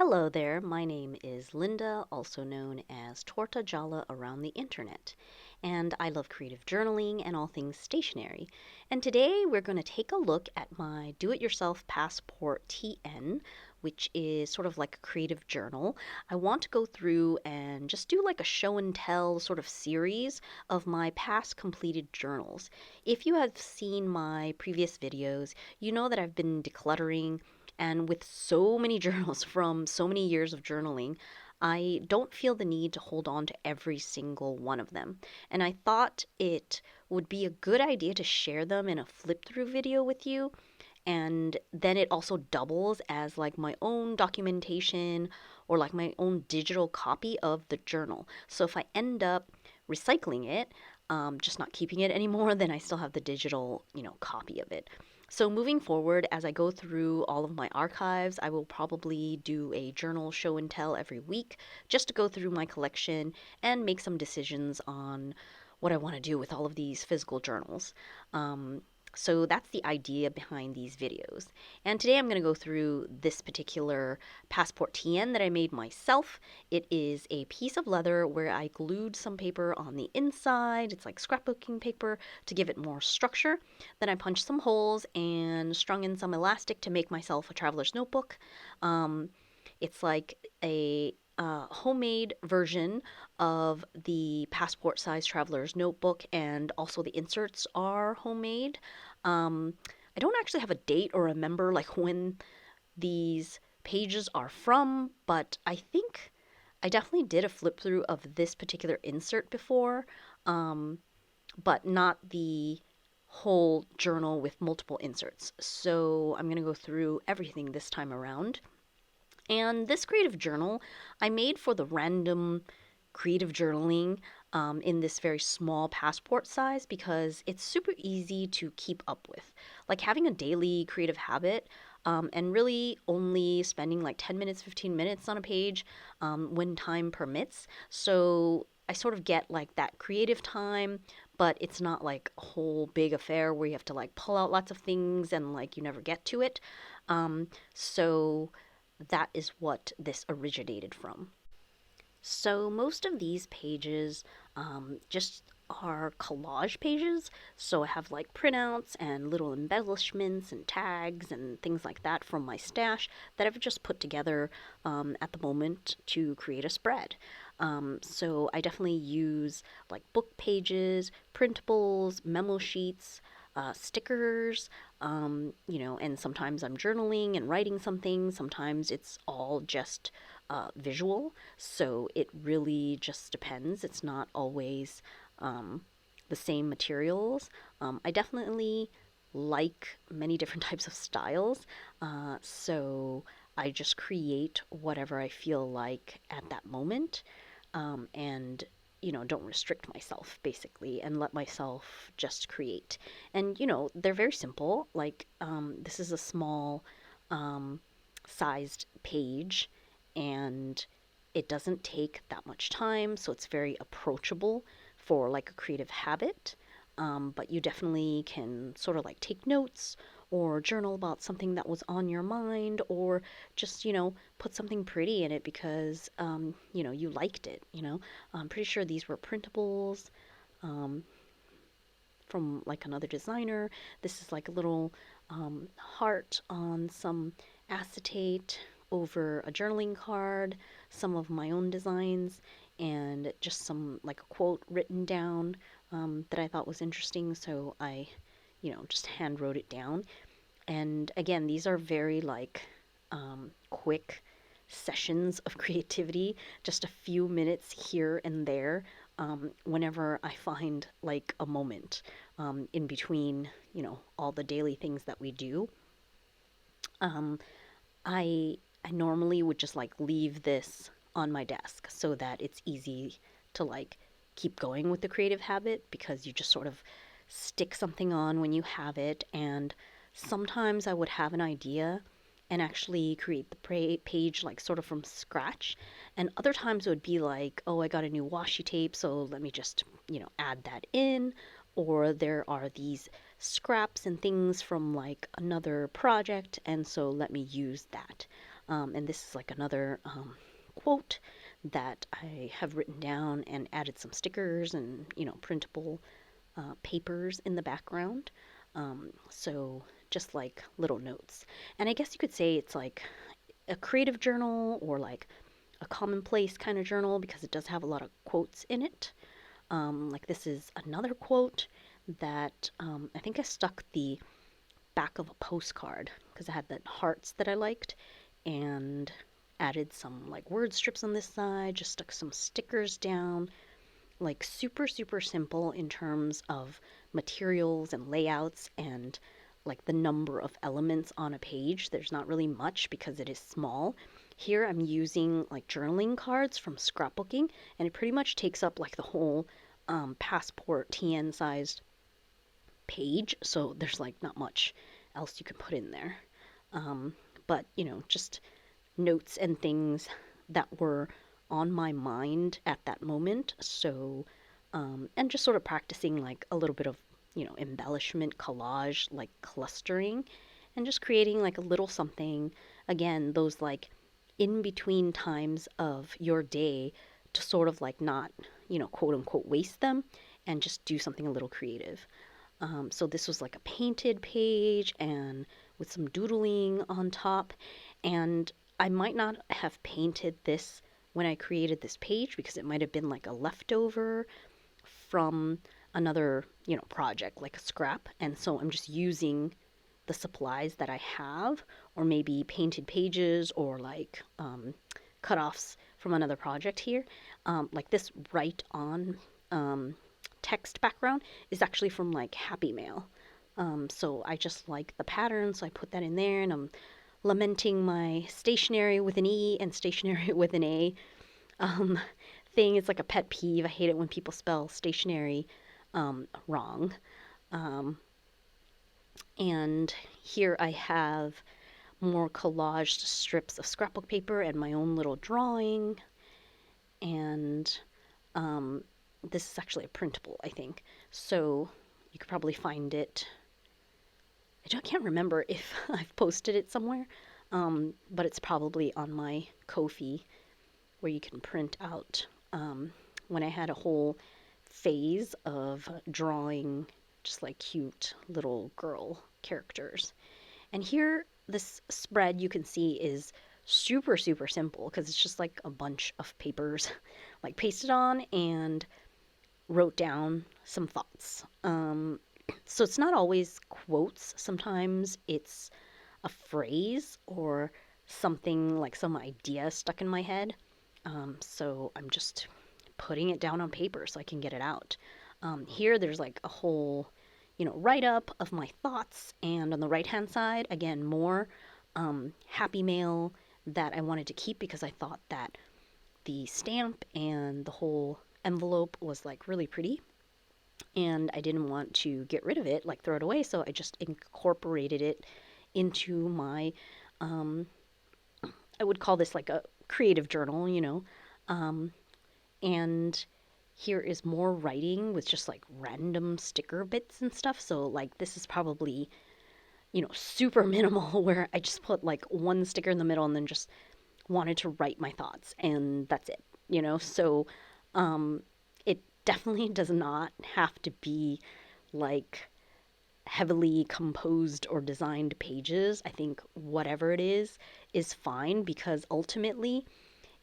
Hello there, my name is Linda, also known as Tortagialla around the internet, and I love creative journaling and all things stationery. And today we're going to take a look at my do-it-yourself Passport TN, which is sort of like a creative journal. I want to go through and just do like a show and tell sort of series of my past completed journals. If you have seen my previous videos, you know that I've been decluttering, and with so many journals from so many years of journaling, I don't feel the need to hold on to every single one of them. And I thought it would be a good idea to share them in a flip through video with you. And then it also doubles as like my own documentation or like my own digital copy of the journal. So if I end up recycling it, just not keeping it anymore, then I still have the digital, copy of it. So moving forward, as I go through all of my archives, I will probably do a journal show and tell every week just to go through my collection and make some decisions on what I want to do with all of these physical journals. So that's the idea behind these videos. And today I'm going to go through this particular Passport TN that I made myself. It is a piece of leather where I glued some paper on the inside. It's like scrapbooking paper to give it more structure. Then I punched some holes and strung in some elastic to make myself a traveler's notebook. It's like a homemade version of the passport size traveler's notebook, and also the inserts are homemade. I don't actually have a date or remember like when these pages are from, but I think I definitely did a flip through of this particular insert before, um, but not the whole journal with multiple inserts. So I'm going to go through everything this time around. And this creative journal I made for the random creative journaling in this very small passport size because it's super easy to keep up with. Like having a daily creative habit and really only spending like 10 minutes, 15 minutes on a page when time permits. So I sort of get like that creative time, but it's not like a whole big affair where you have to like pull out lots of things and like you never get to it. So that is what this originated from. So most of these pages just are collage pages. So I have like printouts and little embellishments and tags and things like that from my stash that I've just put together at the moment to create a spread. So I definitely use like book pages, printables, memo sheets, stickers, and sometimes I'm journaling and writing something. Sometimes it's all just visual. So it really just depends. It's not always the same materials. I definitely like many different types of styles. So I just create whatever I feel like at that moment. And don't restrict myself basically and let myself just create. And they're very simple. Like this is a small sized page, and it doesn't take that much time, so it's very approachable for like a creative habit. But you definitely can sort of like take notes or journal about something that was on your mind, or just put something pretty in it because you liked it. I'm pretty sure these were printables um, from like another designer. This is like a little heart on some acetate over a journaling card, some of my own designs, and just some like a quote written down that I thought was interesting. So I, just hand wrote it down. And again, these are very like quick sessions of creativity, just a few minutes here and there whenever I find like a moment in between, all the daily things that we do. Um, I normally would just like leave this on my desk so that it's easy to like keep going with the creative habit, because you just sort of stick something on when you have it. And sometimes I would have an idea and actually create the page like sort of from scratch, and other times it would be like, oh, I got a new washi tape, so let me just add that in. Or there are these scraps and things from like another project, and so let me use that. And this is like another quote that I have written down and added some stickers and, printable papers in the background. So just like little notes. And I guess you could say it's like a creative journal or like a commonplace kind of journal because it does have a lot of quotes in it. Like this is another quote that I think I stuck the back of a postcard because I had the hearts that I liked and added some like word strips on this side, just stuck some stickers down, like super, super simple in terms of materials and layouts and like the number of elements on a page. There's not really much because it is small. Here I'm using like journaling cards from scrapbooking, and it pretty much takes up like the whole passport TN sized page. So there's like not much else you can put in there. But just notes and things that were on my mind at that moment. So, and just sort of practicing like a little bit of, embellishment, collage, like clustering, and just creating like a little something. Again, those like in between times of your day to sort of like not, quote unquote, waste them and just do something a little creative. So this was like a painted page and with some doodling on top. And I might not have painted this when I created this page because it might have been like a leftover from another, project, like a scrap. And so I'm just using the supplies that I have, or maybe painted pages or like cut-offs from another project here. Like this right on text background is actually from like Happy Mail. So I just like the pattern, so I put that in there, and I'm lamenting my stationery with an E and stationery with an A um, thing. It's like a pet peeve. I hate it when people spell stationery wrong. Um, and here I have more collaged strips of scrapbook paper and my own little drawing. And um, this is actually a printable, I think. So you could probably find it. I can't remember if I've posted it somewhere, but it's probably on my Ko-fi where you can print out. When I had a whole phase of drawing just like cute little girl characters. And here, this spread you can see is super, super simple because it's just like a bunch of papers like pasted on and wrote down some thoughts. So it's not always quotes. Sometimes it's a phrase or something like some idea stuck in my head. So I'm just putting it down on paper so I can get it out. Here, there's like a whole, write up of my thoughts. And on the right hand side, again, more Happy Mail that I wanted to keep because I thought that the stamp and the whole envelope was like really pretty. And I didn't want to get rid of it, like throw it away. So I just incorporated it into my, I would call this like a creative journal. And here is more writing with just like random sticker bits and stuff. So like this is probably, super minimal where I just put like one sticker in the middle and then just wanted to write my thoughts and that's it. So it definitely does not have to be like heavily composed or designed pages. I think whatever it is fine because ultimately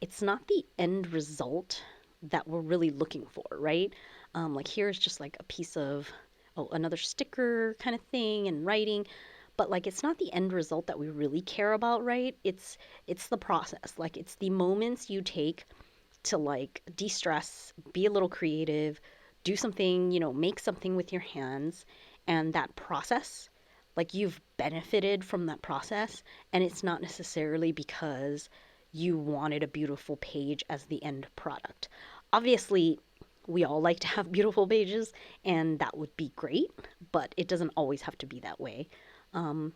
it's not the end result that we're really looking for, right? Like here's just like a piece of, another sticker kind of thing and writing, but like it's not the end result that we really care about, right? It's the process. Like it's the moments you take to like de-stress, be a little creative, do something, make something with your hands, and that process, like you've benefited from that process, and it's not necessarily because you wanted a beautiful page as the end product. Obviously, we all like to have beautiful pages, and that would be great, but it doesn't always have to be that way. Um,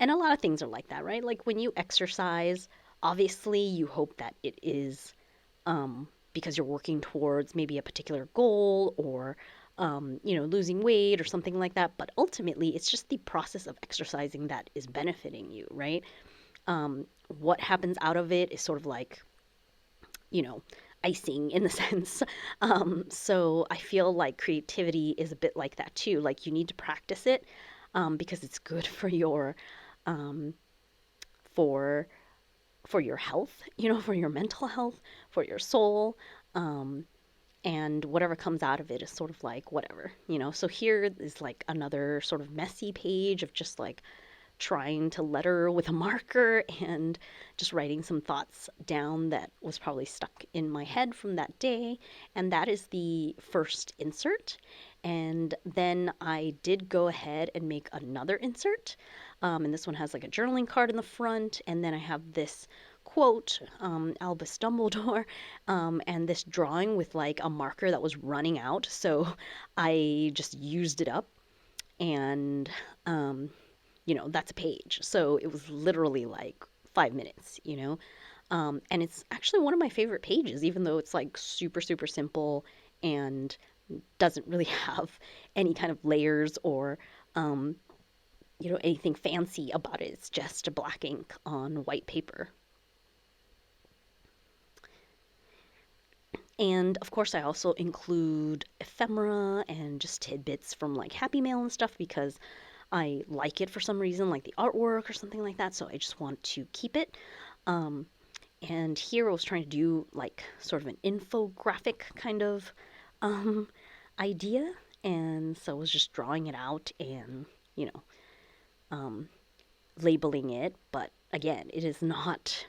and a lot of things are like that, right? Like when you exercise, obviously you hope that it is because you're working towards maybe a particular goal or, losing weight or something like that. But ultimately, it's just the process of exercising that is benefiting you, right? What happens out of it is sort of like, you know, icing in the sense. So I feel like creativity is a bit like that too. Like you need to practice it because it's good for your um, for for your health, for your mental health, for your soul. Um, and whatever comes out of it is sort of like whatever. So here is like another sort of messy page of just like trying to letter with a marker and just writing some thoughts down that was probably stuck in my head from that day. And that is the first insert. And then I did go ahead and make another insert. And this one has like a journaling card in the front. And then I have this quote, Albus Dumbledore, and this drawing with like a marker that was running out. So I just used it up and that's a page. So it was literally like 5 minutes. And it's actually one of my favorite pages, even though it's like super, super simple and doesn't really have any kind of layers or, anything fancy about it. It's just a black ink on white paper. And of course, I also include ephemera and just tidbits from like Happy Mail and stuff because I like it for some reason, like the artwork or something like that. So I just want to keep it. Um, and here I was trying to do like sort of an infographic kind of um, idea. And so I was just drawing it out and, you know, um, labeling it. But again, it is not,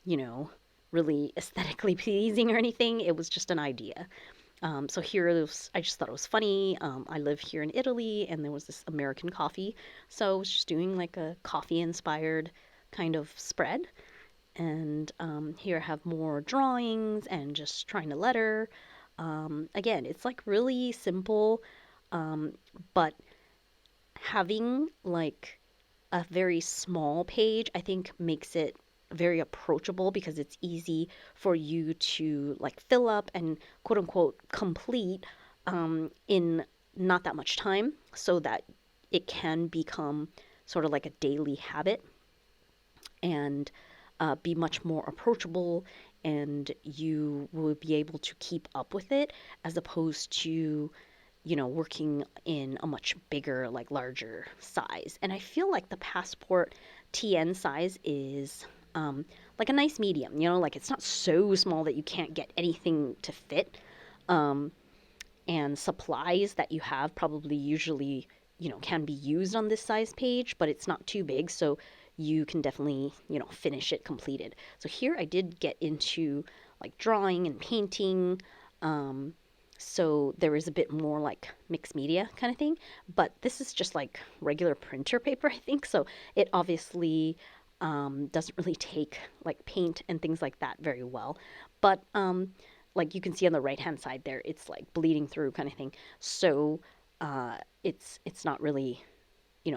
you know, really aesthetically pleasing or anything. It was just an idea. So here, I just thought it was funny. I live here in Italy, and there was this American coffee. So I was just doing like a coffee inspired kind of spread. And here I have more drawings and just trying to letter. Again, it's like really simple, um, but having like a very small page, I think makes it very approachable because it's easy for you to like fill up and quote unquote complete in not that much time so that it can become sort of like a daily habit and be much more approachable and you will be able to keep up with it as opposed to working in a much bigger, like larger size. And I feel like the Passport TN size is like a nice medium, like it's not so small that you can't get anything to fit. Um, and supplies that you have probably usually, can be used on this size page, but it's not too big. So you can definitely, finish it completed. So here I did get into like drawing and painting. So there is a bit more like mixed media kind of thing, but this is just like regular printer paper, I think. So it obviously doesn't really take like paint and things like that very well. But like you can see on the right hand side there, it's like bleeding through kind of thing. So it's not really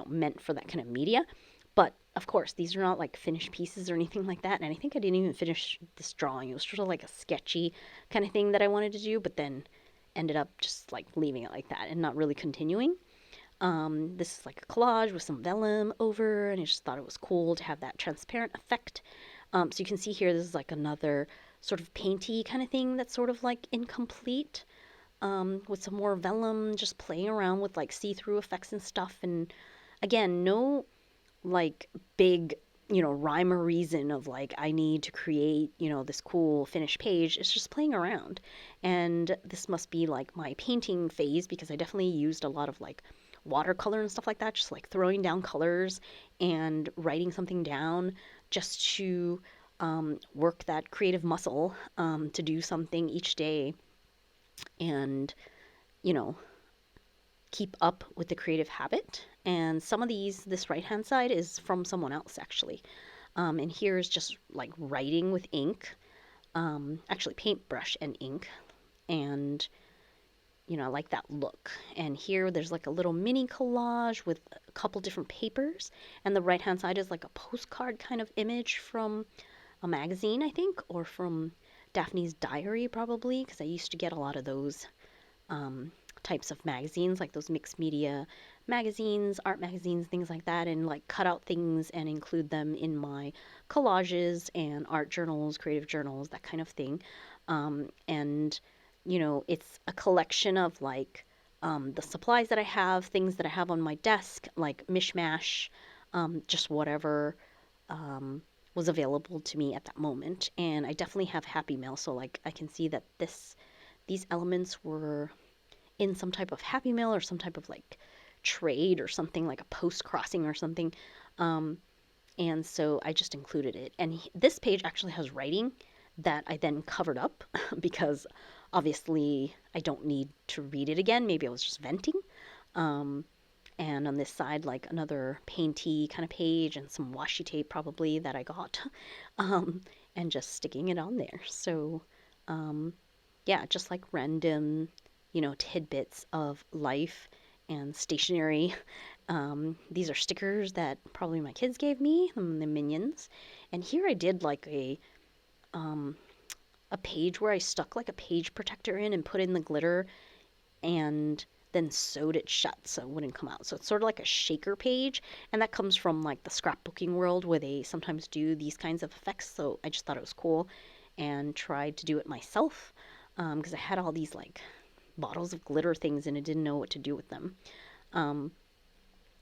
meant for that kind of media. But of course, these are not like finished pieces or anything like that. And I think I didn't even finish this drawing. It was sort of like a sketchy kind of thing that I wanted to do, but then ended up just like leaving it like that and not really continuing. This is like a collage with some vellum over, and I just thought it was cool to have that transparent effect. So you can see here, this is like another sort of painty kind of thing that's sort of like incomplete, with some more vellum, just playing around with like see-through effects and stuff. And again, no like big rhyme or reason of like I need to create this cool finished page. It's just playing around. And this must be like my painting phase because I definitely used a lot of like watercolor and stuff like that, just like throwing down colors and writing something down just to work that creative muscle, to do something each day and you know keep up with the creative habit. And some of this right hand side is from someone else actually. And here is just like writing with ink, actually paintbrush and ink. And, I like that look. And here there's like a little mini collage with a couple different papers. And the right hand side is like a postcard kind of image from a magazine, I think, or from Daphne's Diary probably, because I used to get a lot of those types of magazines, like those mixed media magazines, art magazines, things like that, and like cut out things and include them in my collages and art journals, creative journals, that kind of thing. And it's a collection of like the supplies that I have, things that I have on my desk, like mishmash, just whatever um, was available to me at that moment. And I definitely have Happy Mail, so like I can see that these elements were in some type of Happy Mail or some type of like trade or something, like a post crossing or something. Um, and so I just included it. And this page actually has writing that I then covered up because obviously I don't need to read it again. Maybe I was just venting. Um, and on this side, like another painty kind of page and some washi tape probably that I got, um, and just sticking it on there. So, um, yeah, just like random, tidbits of life and stationery. These are stickers that probably my kids gave me, the Minions. And here I did like um, a page where I stuck like a page protector in and put in the glitter and then sewed it shut so it wouldn't come out. So it's sort of like a shaker page, and that comes from like the scrapbooking world where they sometimes do these kinds of effects. So I just thought it was cool and tried to do it myself because I had all these like bottles of glitter things and I didn't know what to do with them. Um,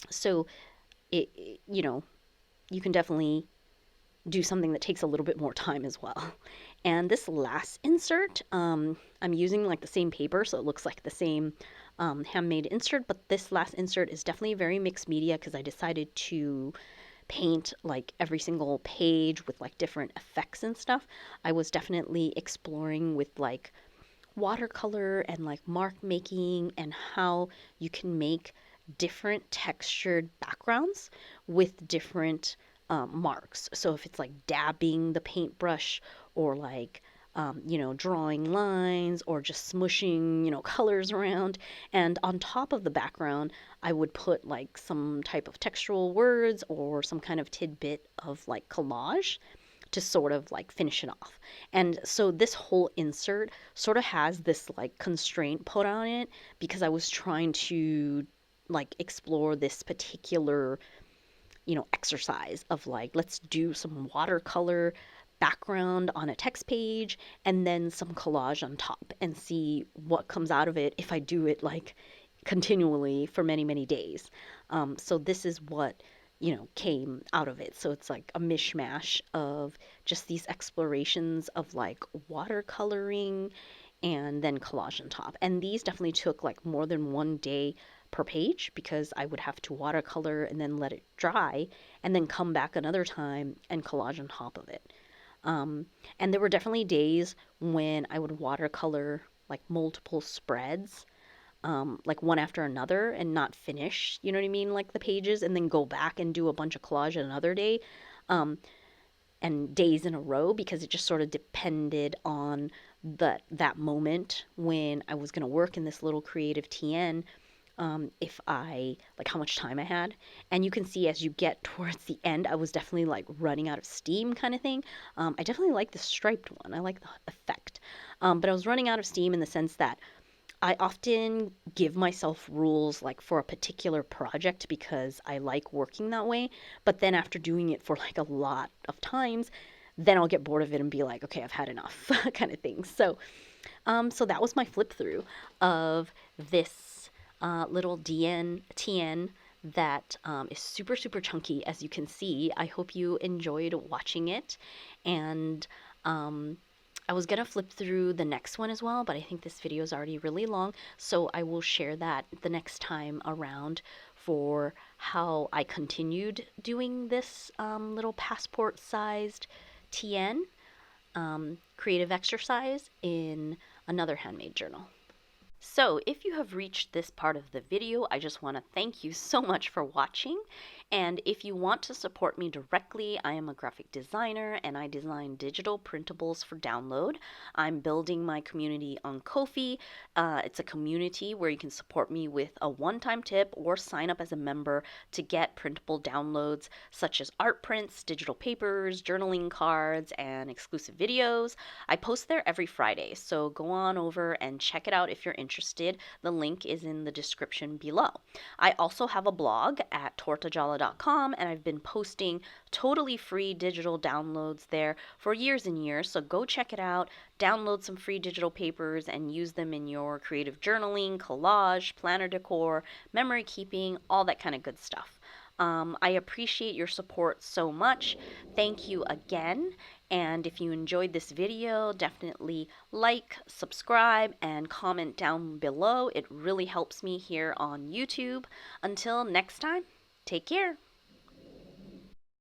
so you can definitely do something that takes a little bit more time as well. And this last insert, I'm using like the same paper, so it looks like the same handmade insert, but this last insert is definitely very mixed media because I decided to paint like every single page with like different effects and stuff. I was definitely exploring with like watercolor and like mark making and how you can make different textured backgrounds with different marks. So if it's like dabbing the paintbrush or like drawing lines or just smushing, colors around. And on top of the background, I would put like some type of textual words or some kind of tidbit of like collage to sort of like finish it off. And so this whole insert sort of has this like constraint put on it because I was trying to like explore this particular, exercise of like, let's do some watercolor background on a text page and then some collage on top and see what comes out of it if I do it like continually for many, many days. So this is what came out of it. So it's like a mishmash of just these explorations of like watercoloring and then collage on top. And these definitely took like more than one day per page because I would have to watercolor and then let it dry and then come back another time and collage on top of it. Um, and there were definitely days when I would watercolor like multiple spreads, like one after another and not finish, you know what I mean, like the pages, and then go back and do a bunch of collage another day, um, and days in a row because it just sort of depended on that moment when I was going to work in this little creative TN. If I like how much time I had, and you can see as you get towards the end, I was definitely like running out of steam, kind of thing. I definitely like the striped one. I like the effect, but I was running out of steam in the sense that I often give myself rules like for a particular project because I like working that way. But then after doing it for like a lot of times, then I'll get bored of it and be like, okay, I've had enough, kind of thing. So that was my flip through of this little TN that is super, super chunky, as you can see. I hope you enjoyed watching it. And I was going to flip through the next one as well, but I think this video is already really long, so I will share that the next time around for how I continued doing this little passport-sized TN creative exercise in another handmade journal. So if you have reached this part of the video, I just want to thank you so much for watching. And if you want to support me directly, I am a graphic designer and I design digital printables for download. I'm building my community on Ko-fi. It's a community where you can support me with a one-time tip or sign up as a member to get printable downloads such as art prints, digital papers, journaling cards, and exclusive videos. I post there every Friday, so go on over and check it out if you're interested. The link is in the description below. I also have a blog at tortagialla.com, and I've been posting totally free digital downloads there for years and years. So go check it out, download some free digital papers, and use them in your creative journaling, collage, planner decor, memory keeping, all that kind of good stuff. I appreciate your support so much. Thank you again. And if you enjoyed this video, definitely like, subscribe, and comment down below. It really helps me here on YouTube. Until next time, take care.